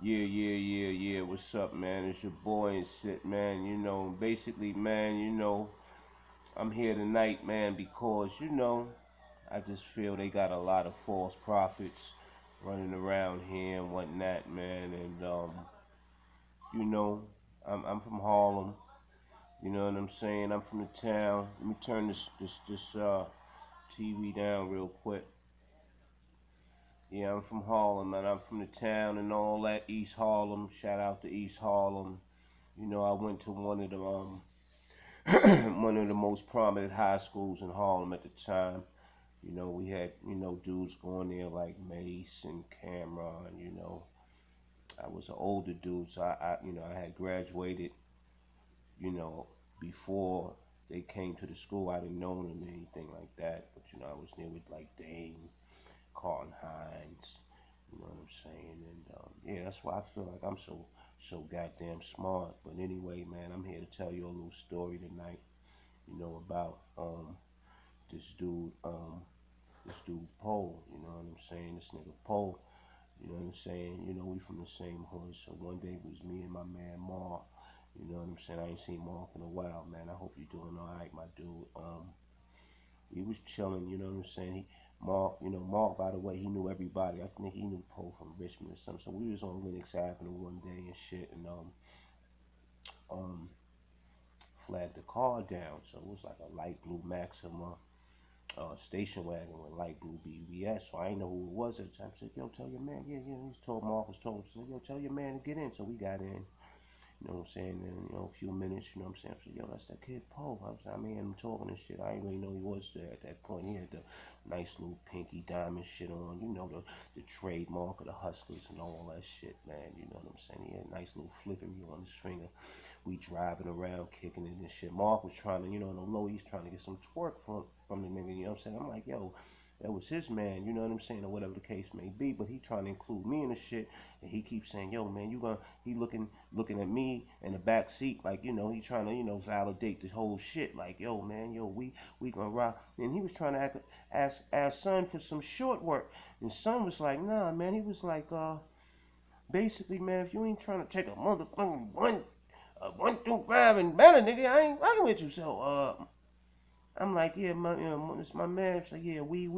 Yeah. What's up, man? It's your boy and shit, man. Basically, man, I'm here tonight, man, because, I just feel they got a lot of false prophets running around here and whatnot, man. And, you know, I'm from Harlem. You know what I'm saying? I'm from the town. Let me turn this TV down real quick. Yeah, I'm from Harlem, and I'm from the town and all that. East Harlem. Shout out to East Harlem. I went to one of the one of the most prominent high schools in Harlem at the time. We had dudes going there like Mace and Cameron. I was an older dude, so I had graduated. You know, before they came to the school, I didn't know them or anything like that. But I was there with like Dame, Carlton Hines. You know what I'm saying? And yeah, that's why I feel like I'm so goddamn smart. But anyway, man, I'm here to tell you a little story tonight. About this dude Poe. You know what I'm saying? This nigga Poe. You know what I'm saying? We from the same hood. So one day it was me and my man Mark. You know what I'm saying? I ain't seen Mark in a while, man. I hope you're doing all right, my dude. We was chilling. You know what I'm saying? Mark. By the way, he knew everybody. I think he knew Poe from Richmond or something. So we was on Lenox Avenue one day and shit, and um, flagged the car down. So it was like a light blue Maxima station wagon with light blue BBS. So I didn't know who it was at the time. I said, yo, tell your man. Yeah. He told Marcus, told him, said, yo, tell your man to get in. So we got in. You know what I'm saying? And, a few minutes, you know what I'm saying? I said, yo, that's that kid Poe. I mean, him talking and shit. I didn't really know he was there at that point. He had the nice little pinky diamond shit on, the trademark of the Hustlers and all that shit, man. You know what I'm saying? He had a nice little flickery on his finger. We driving around, kicking it and shit. Mark was trying to, on the low, he's trying to get some twerk from the nigga, you know what I'm saying? I'm like, yo, that was his man, you know what I'm saying, or whatever the case may be. But he trying to include me in the shit, and he keeps saying, "Yo, man, he looking at me in the back seat, like he trying to validate this whole shit, like, yo, man, yo, we gonna rock." And he was trying to ask Son for some short work, and Son was like, "Nah, man." He was like, basically, man, if you ain't trying to take a motherfucking one through five and better, nigga, I ain't rocking with you. So, I'm like, yeah, it's my man. So yeah, we,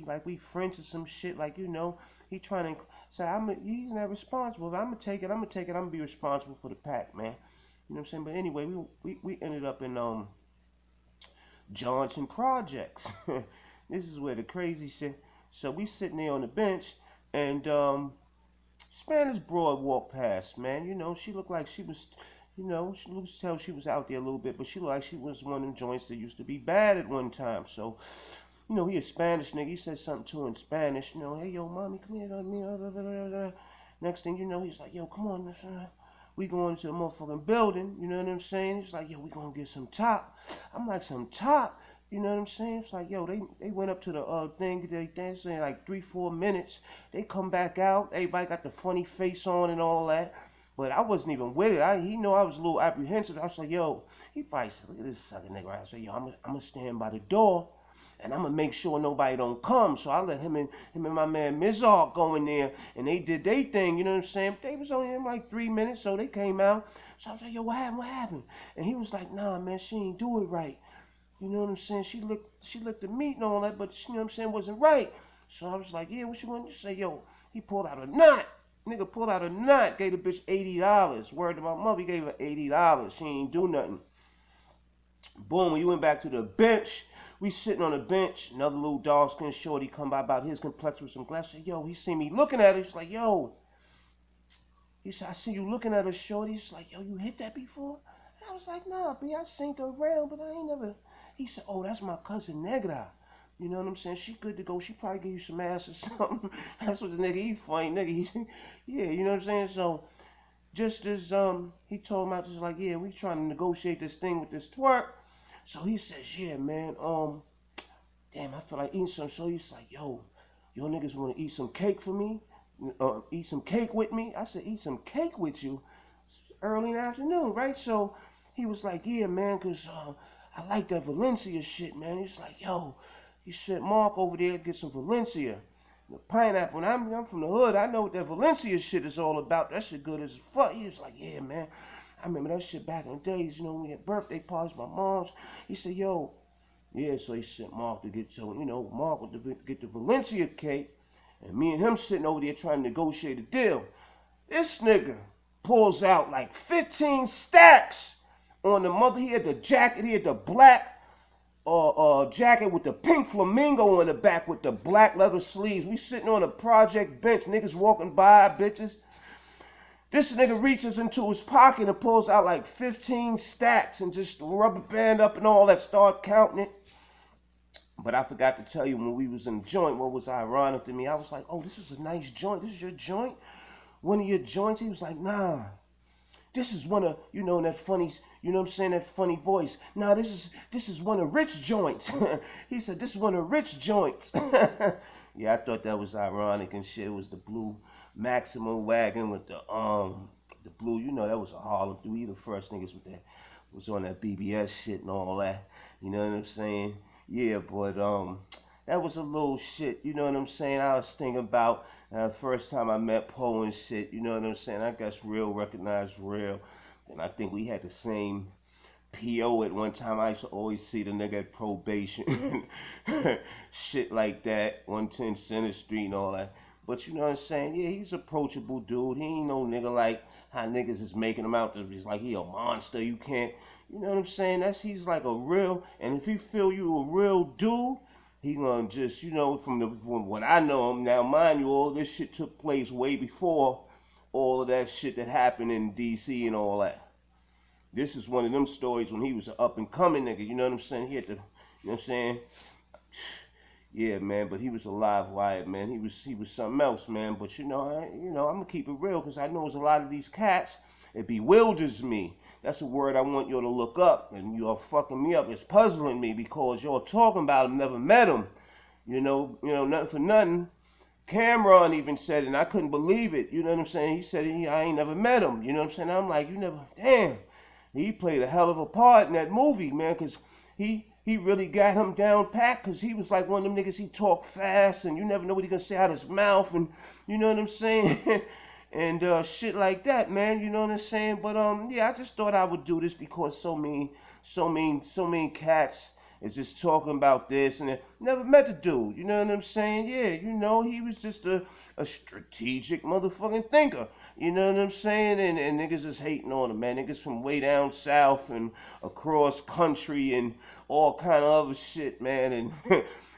like we friends or some shit. Like he trying to say he's not responsible. If I'm gonna take it. I'm gonna be responsible for the pack, man. You know what I'm saying? But anyway, we ended up in Johnson Projects. This is where the crazy shit. So we sitting there on the bench, and Spanish broad walked past, man. She looked like she was, she looks tell she was out there a little bit, but she looked like she was one of them joints that used to be bad at one time. So, he a Spanish nigga. He said something to her in Spanish. Hey, yo, mommy, come here. Next thing you know, he's like, yo, come on, we going to the motherfucking building. You know what I'm saying? He's like, yo, we gonna get some top. I'm like, some top. You know what I'm saying? It's like, yo, they went up to the thing, they danced in like 3-4 minutes. They come back out. Everybody got the funny face on and all that. But I wasn't even with it. He know I was a little apprehensive. I was like, yo, he probably said, look at this sucker nigga. I said, yo, I'm gonna stand by the door and I'm gonna make sure nobody don't come. So I let him and my man Mizark go in there, and they did their thing. You know what I'm saying? They was only in like 3 minutes, so they came out. So I was like, yo, what happened? What happened? And he was like, nah, man, she ain't do it right. You know what I'm saying? She licked the meat and all that, but you know what I'm saying, wasn't right. So I was like, yeah, what you want to say? Yo, he pulled out a knot. Nigga pulled out a knot, gave the bitch $80. Word to my mother, he gave her $80. She ain't do nothing. Boom, when you went back to the bench, we sitting on the bench, another little dark skinned shorty come by about his complexion with some glasses. Yo, he see me looking at her. He's like, yo. He said, I see you looking at her, shorty. He's like, yo, you hit that before? And I was like, nah, B, I seen her around, but I ain't never. He said, oh, that's my cousin Negra. You know what I'm saying? She good to go. She probably give you some ass or something. That's what the nigga, he funny nigga. Yeah, you know what I'm saying? So just as he told him, I was like, yeah, we trying to negotiate this thing with this twerk. So he says, yeah, man, damn, I feel like eating some. So he's like, yo niggas want to eat some cake for me? Eat some cake with me? I said, eat some cake with you? Early in the afternoon, right? So he was like, yeah, man, because I like that Valencia shit, man. He's like, yo, he sent Mark over there to get some Valencia. The pineapple. And I'm from the hood. I know what that Valencia shit is all about. That shit good as fuck. He was like, yeah, man. I remember that shit back in the days, you know, when we had birthday parties, my mom's. He said, yo, yeah, so he sent Mark to get, so, you know, Mark would get the Valencia cake, and me and him sitting over there trying to negotiate a deal. This nigga pulls out like 15 stacks on the mother. He had the jacket, he had the black jacket with the pink flamingo in the back with the black leather sleeves. We sitting on a project bench, niggas walking by, bitches. This nigga reaches into his pocket and pulls out like 15 stacks and just rubber band up and all that, start counting it. But I forgot to tell you, when we was in the joint, what was ironic to me, I was like, oh, this is a nice joint. This is your joint? One of your joints? He was like, nah, this is one of, you know, that funny, you know what I'm saying, that funny voice. Nah, this is one of Rich joints. He said, this is one of Rich joints. Yeah, I thought that was ironic and shit. It was the blue Maxima wagon with the blue, you know, that was a Harlem. We the first niggas with that was on that BBS shit and all that. You know what I'm saying? Yeah, but that was a little shit. You know what I'm saying? I was thinking about first time I met Poe and shit. You know what I'm saying? I guess real recognized real. And I think we had the same PO at one time. I used to always see the nigga at probation. Shit like that. 110 Center Street and all that. But you know what I'm saying? Yeah, he's approachable dude. He ain't no nigga like how niggas is making him out to be like he a monster. You can't, you know what I'm saying? He's like a real, and if he feel you a real dude, he gonna just, you know, from what I know him now, mind you, all this shit took place way before all of that shit that happened in DC and all that. This is one of them stories when he was an up and coming nigga, you know what I'm saying? He had to, you know what I'm saying? Yeah, man, but he was a live wire, man. He was something else, man. But I'm gonna keep it real because I know there's a lot of these cats. It bewilders me. That's a word I want you to look up, and you're fucking me up. It's puzzling me because you're talking about him, never met him. You know, nothing for nothing. Cameron even said it, and I couldn't believe it. You know what I'm saying? He said I ain't never met him. You know what I'm saying? I'm like, you never, damn. He played a hell of a part in that movie, man, because he really got him down pat, because he was like one of them niggas, he talk fast and you never know what he gonna say out his mouth, and you know what I'm saying? And shit like that, man, you know what I'm saying? But yeah, I just thought I would do this because so many cats is just talking about this, and never met the dude, you know what I'm saying? Yeah, you know, he was just a strategic motherfucking thinker, you know what I'm saying? And niggas is hating on him, man. Niggas from way down south and across country and all kind of other shit, man. And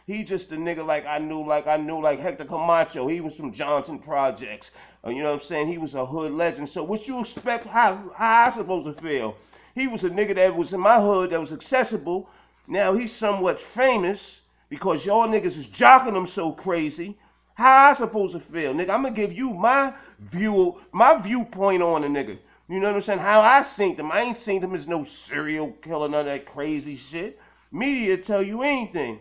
he just a nigga like I knew like Hector Camacho. He was from Johnson Projects. You know what I'm saying? He was a hood legend. So what you expect, how I supposed to feel? He was a nigga that was in my hood that was accessible. Now he's somewhat famous because y'all niggas is jocking him so crazy. How I supposed to feel, nigga? I'm gonna give you my viewpoint on the nigga. You know what I'm saying? How I seen him. I ain't seen him as no serial killer, none of that crazy shit. Media tell you anything.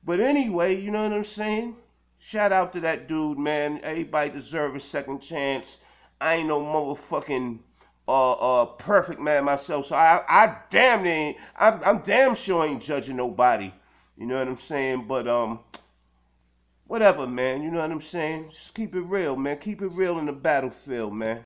But anyway, you know what I'm saying? Shout out to that dude, man. Everybody deserve a second chance. I ain't no motherfucking perfect man myself, so I damn near I'm damn sure ain't judging nobody. You know what I'm saying? But whatever, man. You know what I'm saying? Just keep it real, man. Keep it real in the battlefield, man.